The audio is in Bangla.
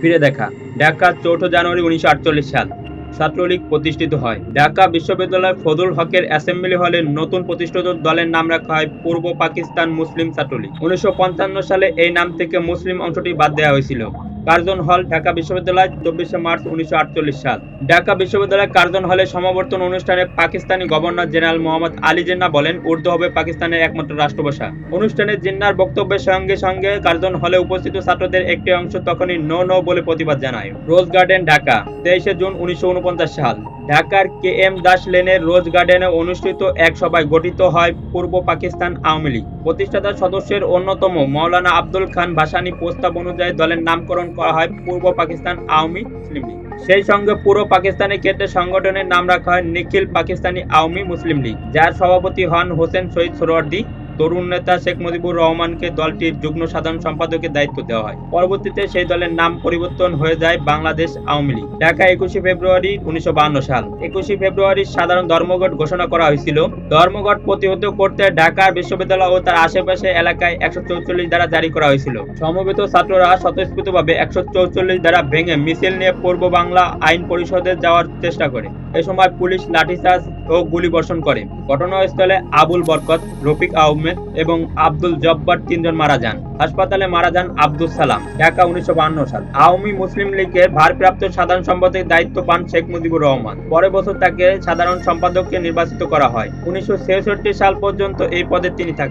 ফিরে দেখা। ঢাকা 4 জানুয়ারি 1948 সাল ছাত্রলীগ প্রতিষ্ঠিত হয়। ঢাকা বিশ্ববিদ্যালয় ফজলুল হকের অ্যাসেম্বলি হলে নতুন প্রতিষ্ঠিত দলের নাম রাখা হয় পূর্ব পাকিস্তান মুসলিম ছাত্রলীগ। 1955 সালে এই নাম থেকে মুসলিম অংশটি বাদ দেওয়া হয়েছিল। কার্জন হল, ঢাকা বিশ্ববিদ্যালয়, 24 মার্চ 1948 সাল। ঢাকা বিশ্ববিদ্যালয় কার্জন হলে সমাবর্তন অনুষ্ঠানে পাকিস্তানি গভর্নর জেনারেল মোহাম্মদ আলী জিন্নাহ বলেন, উর্দু হবে পাকিস্তানের একমাত্র রাষ্ট্রভাষা। অনুষ্ঠানে জিন্নাহর বক্তব্যের সঙ্গে সঙ্গে কার্জন হলে উপস্থিত ছাত্রদের একটি অংশ তখনই নো নো বলে প্রতিবাদ জানায়। রোজ গার্ডেন, ঢাকা, 23 জুন 1949 সাল। ঢাকার কে এম দাস লেনের রোজ গার্ডেনে অনুষ্ঠিত এক সভায় গঠিত হয় পূর্ব পাকিস্তান আওয়ামী লীগ। প্রতিষ্ঠাতা সদস্যের অন্যতম মাওলানা আব্দুল খান ভাসানী প্রস্তাব অনুযায়ী দলের নামকরণ করা হয় পূর্ব পাকিস্তান আওয়ামী মুসলিম লীগ। সেই সঙ্গে পুরো পাকিস্তানের ক্ষেত্রে সংগঠনের নাম রাখা হয় নিখিল পাকিস্তানি আওয়ামী মুসলিম লীগ, যার সভাপতি হন হোসেন শহীদ সোহরাওয়ার্দী। তরুণ নেতা শেখ মুজিবুর রহমানকে দলটির যুগ্ম সাধারণ সম্পাদকের দায়িত্ব দেওয়া হয়। পরবর্তীতে সেই দলের নাম পরিবর্তন হয়ে যায় বাংলাদেশ আওয়ামী লীগ। ঢাকা 21 ফেব্রুয়ারি 1952 সাল। 21 ফেব্রুয়ারি সাধারণ ধর্মঘট ঘোষণা করা হয়েছিল। ধর্মঘট প্রতিহত করতে ঢাকা বিশ্ববিদ্যালয় ও তার আশেপাশে এলাকায় 144 ধারা জারি করা হয়েছিল। সমবেত ছাত্ররা স্বতঃস্ফূর্তভাবে 144 ধারা ভেঙে মিছিল নিয়ে পূর্ব বাংলা আইন পরিষদে যাওয়ার চেষ্টা করে। এ সময় পুলিশ লাঠিচার্জ ও গুলিবর্ষণ করে। ঘটনাস্থলে আবুল বরকত, রফিক আহমেদ এবং আব্দুল জব্বার 3 জন মারা যান। হাসপাতালে মারা যান আব্দুল সালাম। ঢাকা 1952 সাল। আওয়ামী মুসলিম লীগের ভারপ্রাপ্ত সাধারণ সম্পাদকের দায়িত্ব পান শেখ মুজিবুর রহমান। পরের বছর তাকে সাধারণ সম্পাদককে নির্বাচিত করা হয়। 1966 সাল পর্যন্ত এই পদে তিনি থাকেন।